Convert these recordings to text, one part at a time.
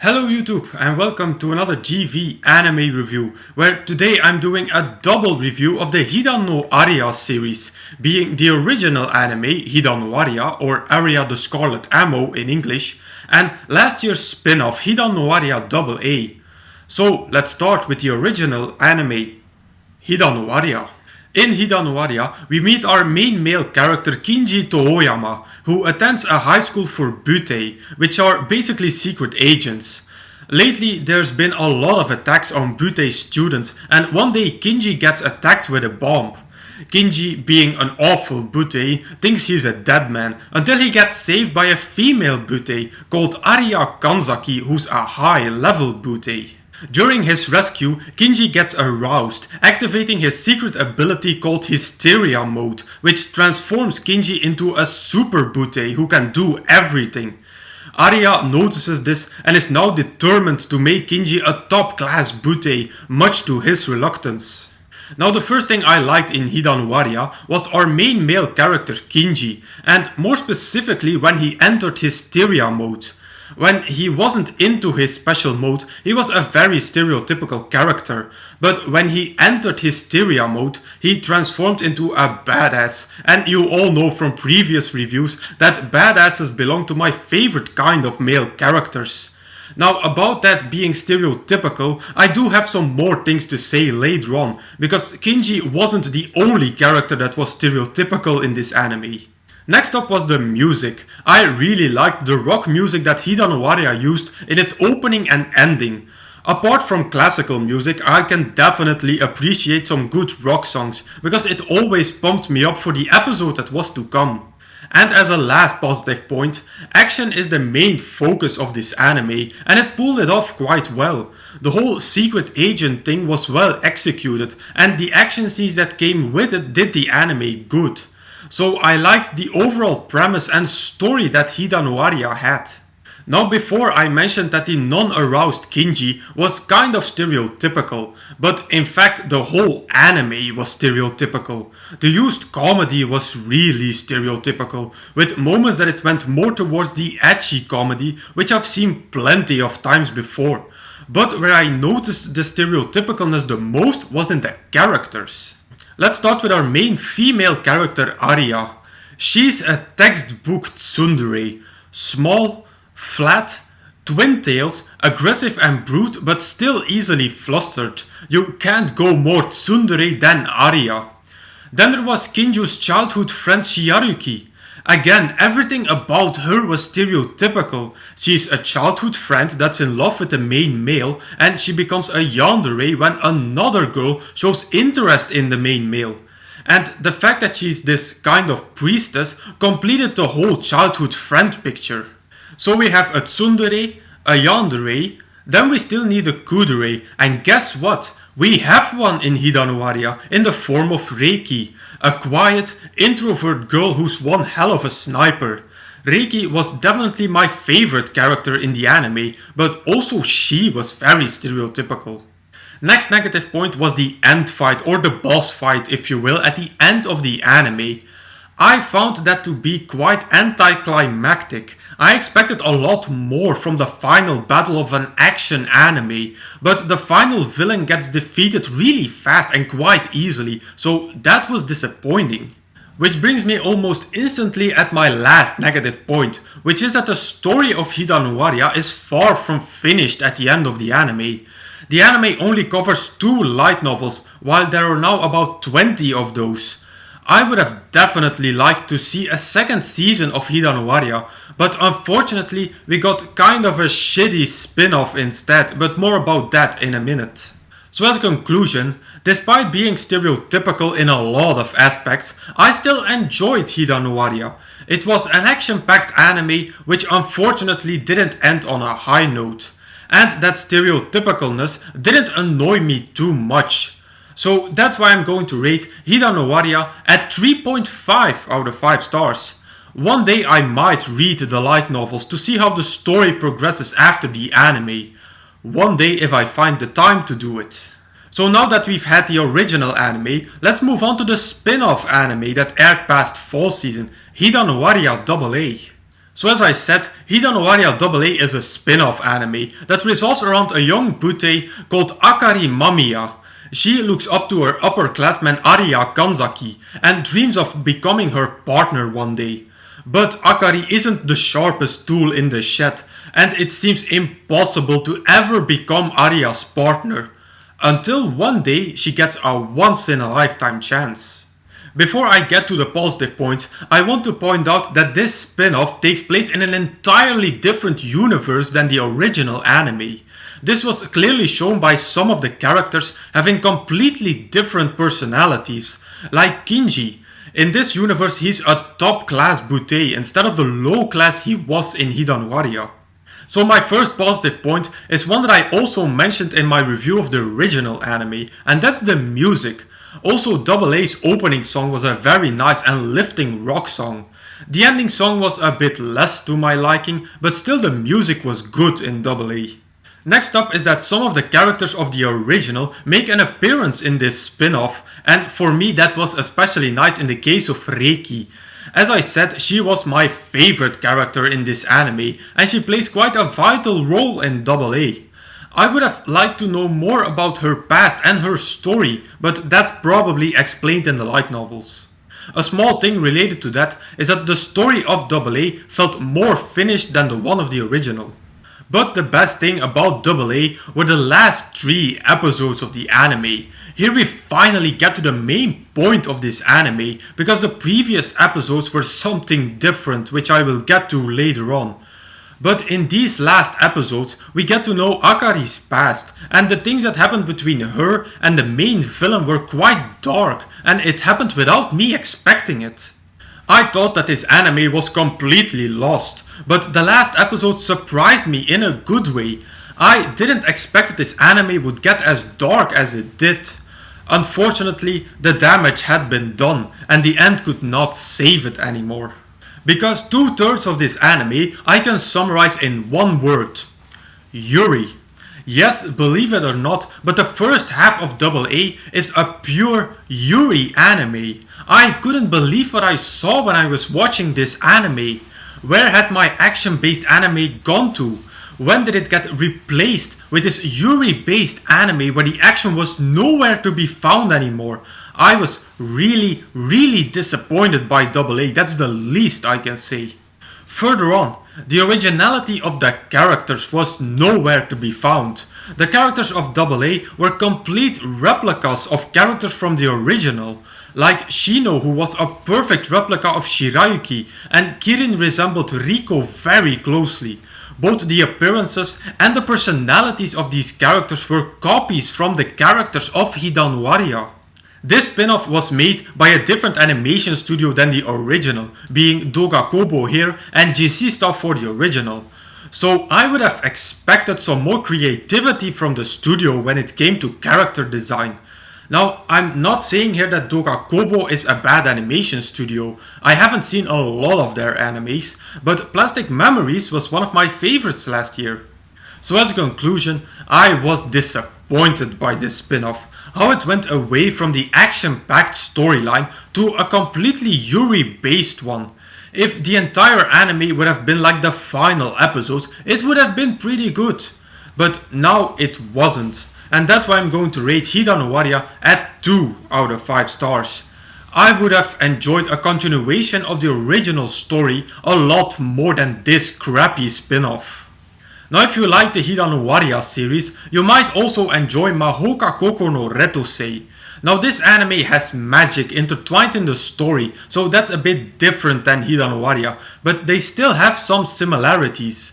Hello YouTube and welcome to another GV anime review, where today I'm doing a double review of the Hidan no Aria series, being the original anime Hidan no Aria, or Aria the Scarlet Ammo in English, and last year's spin-off Hidan no Aria AA. So let's start with the original anime Hidan no Aria. In Hidan no Aria, we meet our main male character Kinji Tohoyama, who attends a high school for Butei, which are basically secret agents. Lately, there's been a lot of attacks on Butei students, and one day Kinji gets attacked with a bomb. Kinji, being an awful Butei, thinks he's a dead man, until he gets saved by a female Butei called Aria Kanzaki, who's a high-level Butei. During his rescue, Kinji gets aroused, activating his secret ability called Hysteria Mode, which transforms Kinji into a super Butei who can do everything. Aria notices this and is now determined to make Kinji a top-class Butei, much to his reluctance. Now, the first thing I liked in Hidan no Aria was our main male character Kinji, and more specifically when he entered Hysteria Mode. When he wasn't into his special mode, he was a very stereotypical character, but when he entered Hysteria Mode, he transformed into a badass, and you all know from previous reviews that badasses belong to my favorite kind of male characters. Now, about that being stereotypical, I do have some more things to say later on, because Kinji wasn't the only character that was stereotypical in this anime. Next up was the music. I really liked the rock music that Hidan no Aria used in its opening and ending. Apart from classical music, I can definitely appreciate some good rock songs, because it always pumped me up for the episode that was to come. And as a last positive point, action is the main focus of this anime, and it pulled it off quite well. The whole secret agent thing was well executed, and the action scenes that came with it did the anime good. So I liked the overall premise and story that Hidan no Aria had. Now, before I mentioned that the non-aroused Kinji was kind of stereotypical, but in fact the whole anime was stereotypical. The used comedy was really stereotypical, with moments that it went more towards the edgy comedy, which I've seen plenty of times before. But where I noticed the stereotypicalness the most was in the characters. Let's start with our main female character Aria. She's a textbook tsundere. Small, flat, twin tails, aggressive and brute, but still easily flustered. You can't go more tsundere than Aria. Then there was Kinju's childhood friend Shiharuki. Again, everything about her was stereotypical. She's a childhood friend that's in love with the main male, and she becomes a yandere when another girl shows interest in the main male. And the fact that she's this kind of priestess completed the whole childhood friend picture. So we have a tsundere, a yandere, then we still need a kudere, and guess what? We have one in Hidan no Aria in the form of Reiki, a quiet, introvert girl who's one hell of a sniper. Reiki was definitely my favorite character in the anime, but also she was very stereotypical. Next negative point was the end fight, or the boss fight if you will, at the end of the anime. I found that to be quite anticlimactic. I expected a lot more from the final battle of an action anime, but the final villain gets defeated really fast and quite easily, so that was disappointing. Which brings me almost instantly at my last negative point, which is that the story of Hidan no Aria is far from finished at the end of the anime. The anime only covers 2 light novels, while there are now about 20 of those. I would have definitely liked to see a second season of Hidan no Aria, but unfortunately we got kind of a shitty spin-off instead, but more about that in a minute. So as a conclusion, despite being stereotypical in a lot of aspects, I still enjoyed Hidan no Aria. It was an action-packed anime which unfortunately didn't end on a high note. And that stereotypicalness didn't annoy me too much. So that's why I'm going to rate Hidan no Aria at 3.5 out of 5 stars. One day I might read the light novels to see how the story progresses after the anime. One day if I find the time to do it. So now that we've had the original anime, let's move on to the spin-off anime that aired past fall season, Hidan no Aria AA. So as I said, Hidan no Aria AA is a spin-off anime that revolves around a young butte called Akari Mamiya. She looks up to her upperclassman Aria Kanzaki and dreams of becoming her partner one day. But Akari isn't the sharpest tool in the shed, and it seems impossible to ever become Aria's partner. Until one day she gets a once-in-a-lifetime chance. Before I get to the positive points, I want to point out that this spin-off takes place in an entirely different universe than the original anime. This was clearly shown by some of the characters having completely different personalities, like Kinji. In this universe he's a top class butte instead of the low class he was in Hidan no Aria. So my first positive point is one that I also mentioned in my review of the original anime, and that's the music. Also, AA's opening song was a very nice and lifting rock song. The ending song was a bit less to my liking, but still the music was good in AA. Next up is that some of the characters of the original make an appearance in this spin-off, and for me that was especially nice in the case of Reiki. As I said, she was my favorite character in this anime, and she plays quite a vital role in AA. I would have liked to know more about her past and her story, but that's probably explained in the light novels. A small thing related to that is that the story of AA felt more finished than the one of the original. But the best thing about AA were the last 3 episodes of the anime. Here we finally get to the main point of this anime, because the previous episodes were something different, which I will get to later on. But in these last episodes, we get to know Akari's past, and the things that happened between her and the main villain were quite dark, and it happened without me expecting it. I thought that this anime was completely lost, but the last episode surprised me in a good way. I didn't expect that this anime would get as dark as it did. Unfortunately, the damage had been done, and the end could not save it anymore. Because 2/3 of this anime I can summarize in one word: Yuri. Yes, believe it or not, but the first half of AA is a pure Yuri anime. I couldn't believe what I saw when I was watching this anime. Where had my action-based anime gone to? When did it get replaced with this Yuri-based anime where the action was nowhere to be found anymore? I was really disappointed by AA, that's the least I can say. Further on, the originality of the characters was nowhere to be found. The characters of AA were complete replicas of characters from the original. Like Shino, who was a perfect replica of Shirayuki, and Kirin resembled Riko very closely. Both the appearances and the personalities of these characters were copies from the characters of Hidan no Aria. This spin-off was made by a different animation studio than the original, being Doga Kobo here and GC stuff for the original. So I would have expected some more creativity from the studio when it came to character design. Now, I'm not saying here that Doga Kobo is a bad animation studio. I haven't seen a lot of their animes, but Plastic Memories was one of my favorites last year. So as a conclusion, I was disappointed by this spin-off. How it went away from the action-packed storyline to a completely Yuri-based one. If the entire anime would have been like the final episodes, it would have been pretty good. But now it wasn't. And that's why I'm going to rate Hidan no Aria at 2 out of 5 stars. I would have enjoyed a continuation of the original story a lot more than this crappy spin-off. Now if you like the Hidan no Aria series, you might also enjoy Mahoka Koko no Retosei. Now this anime has magic intertwined in the story, so that's a bit different than Hidan no Aria, but they still have some similarities.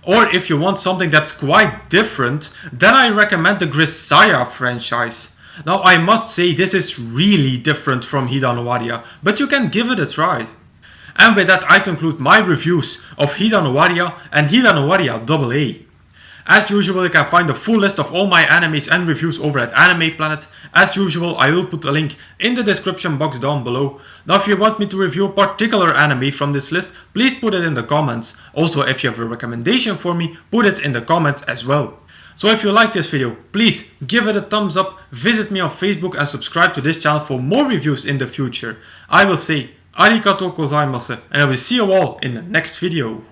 Or if you want something that's quite different, then I recommend the Grisaya franchise. Now I must say this is really different from Hidan no Aria, but you can give it a try. And with that I conclude my reviews of Hidan no Aria and Hidan no Aria AA. As usual, you can find the full list of all my animes and reviews over at Anime Planet. As usual, I will put a link in the description box down below. Now if you want me to review a particular anime from this list, please put it in the comments. Also, if you have a recommendation for me, put it in the comments as well. So if you like this video, please give it a thumbs up, visit me on Facebook and subscribe to this channel for more reviews in the future. I will say Arigatou gozaimasu, and I will see you all in the next video.